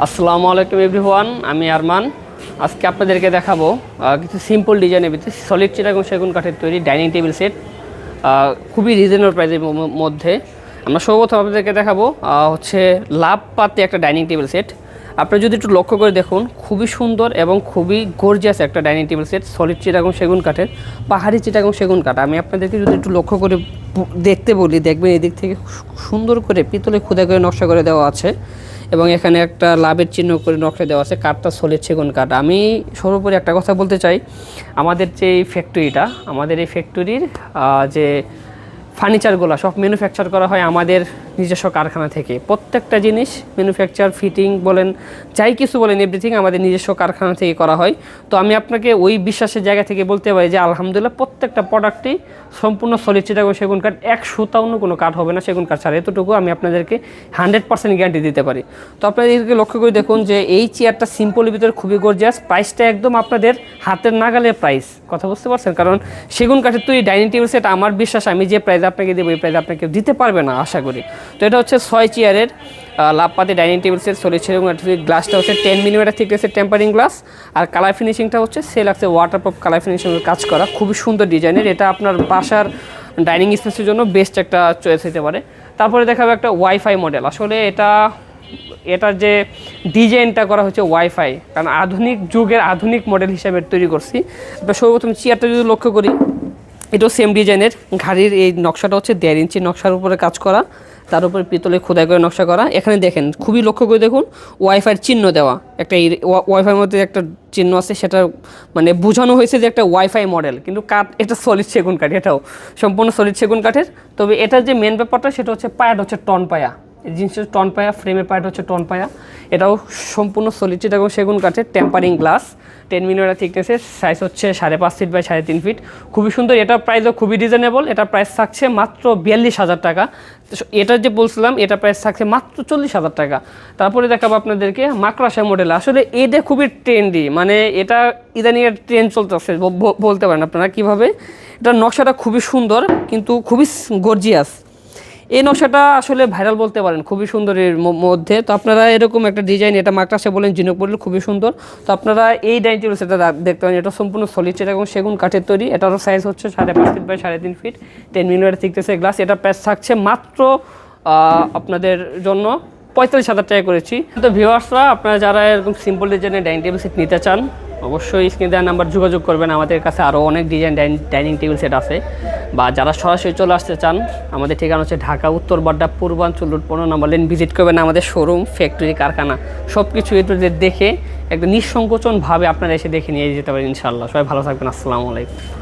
আসসালামু আলাইকুম এভরিওয়ান, আমি আরমান। আজকে আপনাদেরকে দেখাবো কিছু সিম্পল ডিজাইনের ভিতরে সলিড চিটাগং সেগুন কাঠের তৈরি ডাইনিং টেবিল সেট, খুবই রিজনেবল প্রাইসের মধ্যে। আমরা সর্বপ্রথম আপনাদেরকে দেখাবো হচ্ছে লাভ পাতে একটা ডাইনিং টেবিল সেট। আপনি যদি একটু লক্ষ্য করে দেখুন, খুবই সুন্দর এবং খুবই গর্জিয়াস একটা dining table set, solid Chittagong সেগুন কাঠের, পাহাড়ি চিটাগং সেগুন কাঠ। আমি আপনাদেরকে যদি একটু লক্ষ্য করে দেখতে বলি, দেখবেন এদিক থেকে সুন্দর করে পিতলে খোদাই করে নকশা করে দেওয়া আছে এবং এখানে একটা লাভের চিহ্ন করে নকশা দেওয়া আছে। কাঠটা সলিড সেগুন কাঠ। আমি সর্বোপরি একটা কথা বলতে চাই, আমাদের যে ফ্যাক্টরিটা, আমাদের এই ফ্যাক্টরির যে ফার্নিচারগুলো সব ম্যানুফ্যাকচার করা হয় আমাদের নিজস্ব কারখানা থেকে। প্রত্যেকটা জিনিস ম্যানুফ্যাকচার, ফিটিং বলেন, যাই কিছু বলেন, এভরিথিং আমাদের নিজস্ব কারখানা থেকে করা হয়। তো আমি আপনাকে ওই বিশ্বাসের জায়গা থেকে বলতে পারি যে আলহামদুলিল্লাহ প্রত্যেকটা প্রোডাক্টই সম্পূর্ণ সলিড চিটাগং সেগুন কাঠ, এক সুতাও কোনো কাঠ হবে না সেগুন কাঠ ছাড়া। এতটুকু আমি আপনাদেরকে 100% গ্যারান্টি দিতে পারি। তো আপনাদেরকে লক্ষ্য করে দেখুন যে এই চেয়ারটা সিম্পলের ভিতরে খুবই গর্জিয়াস, প্রাইসটা একদম আপনাদের হাতের নাগালের প্রাইস। কথা বুঝতে পারছেন? কারণ সেগুন কাঠের তৈরি ডাইনিং টেবিল সেট, আমার বিশ্বাস আমি যে প্রাইস আপনাকে দেবো এই প্রাইস আপনাকে দিতে পারবে না আশা করি। তো এটা হচ্ছে 6 চেয়ারের লাভপাতি ডাইনিং টেবিল সেট, সলিড সেগুন কাঠের। গ্লাসটা হচ্ছে 10 মিলিমিটার থিকনেসের টেম্পারিং গ্লাস, আর কালার ফিনিশিংটা হচ্ছে সেল আছে ওয়াটারপ্রুফ কালার ফিনিশিংয়ের কাজ করা, খুবই সুন্দর ডিজাইনের। এটা আপনার বাসার ডাইনিং স্পেসের জন্য বেস্ট একটা চয়েস হতে পারে। তারপরে দেখাবো একটা ওয়াইফাই মডেল। আসলে এটার যে ডিজাইনটা করা হচ্ছে ওয়াইফাই, কারণ আধুনিক যুগের আধুনিক মডেল হিসাবে তৈরি করছি। আমরা সর্বপ্রথম চেয়ারটা যদি লক্ষ্য করি, এটাও সেম ডিজাইনের। ঘাড়ির এই নকশাটা হচ্ছে 1.5 ইঞ্চি নকশার উপরে কাজ করা, তার উপরে পিতলে খোদাই করে নকশা করা। এখানে দেখেন, খুবই লক্ষ্য করে দেখুন, ওয়াইফাইয়ের চিহ্ন দেওয়া, একটা ওয়াইফাইয়ের মধ্যে একটা চিহ্ন আছে, সেটা মানে বোঝানো হয়েছে যে একটা ওয়াইফাই মডেল, কিন্তু কাঠ এটা সলিড সেগুন কাঠ, এটাও সম্পূর্ণ সলিড সেগুন কাঠের। তবে এটার যে মেন ব্যাপারটা সেটা হচ্ছে পায়াটা হচ্ছে টন পায়া, এই জিনিসটা টন পায়া, ফ্রেমের পায়াটা হচ্ছে টন পায়া। এটাও সম্পূর্ণ সলিড চিটাগং সেগুন কাঠের, টেম্পারিং গ্লাস, 10 মিলিমিটার থিকনেসের, সাইজ হচ্ছে 5.5 ফিট বাই 3.5 ফিট, খুবই সুন্দর। এটার প্রাইসও খুবই রিজনেবল, এটার প্রাইস থাকছে মাত্র 42,000 টাকা। এটা যে বলছিলাম এটার প্রাইস থাকছে মাত্র 40,000 টাকা। তারপরে দেখাবো আপনাদেরকে মাকড়সা মডেল। আসলে এটা খুবই ট্রেন্ডি, মানে এটা ইদানিং এর ট্রেন্ড চলতেছে বলতে পারেন আপনারা কীভাবে। এটার নকশাটা খুবই সুন্দর কিন্তু খুবই গর্জিয়াস। এই নকশাটা আসলে ভাইরাল বলতে পারেন, খুবই সুন্দর এর মধ্যে। তো আপনারা এরকম একটা ডিজাইন, এটা মাকড়সা বলেন, ঝিনুক বলেন, খুবই সুন্দর। তো আপনারা এই ডাইনিং টেবিল সেটটা দেখতে পারেন। এটা সম্পূর্ণ সলিড চিটাগং সেগুন কাঠের তৈরি। এটারও সাইজ হচ্ছে 5.5 ফিট বাই 3.5 ফিট, 10 মিলিমিটার থিকনেসের গ্লাস। এটা প্রাইস থাকছে মাত্র আপনাদের জন্য 45,000 টাকা করেছি। তো ভিউয়ার্সরা, আপনারা যারা এরকম সিম্পল ডিজাইনের ডাইনিং টেবিল সেট নিতে চান, অবশ্যই স্ক্রিনে দেওয়া নাম্বার যোগাযোগ করবেন। আমাদের কাছে আরও অনেক ডিজাইন ডাইনিং টেবিল সেট আছে। বা যারা সরাসরি চলে আসতে চান, আমাদের ঠিকানা হচ্ছে ঢাকা উত্তর বাড্ডা পূর্বাঞ্চল রোড 15 নম্বর লেন। ভিজিট করবেন আমাদের শোরুম, ফ্যাক্টরি, কারখানা, সব কিছু একটু দেখে একদম নিঃসংকোচনভাবে আপনারা এসে দেখে নিয়ে যেতে পারেন ইনশাআল্লাহ। সবাই ভালো থাকবেন। আসসালামু আলাইকুম।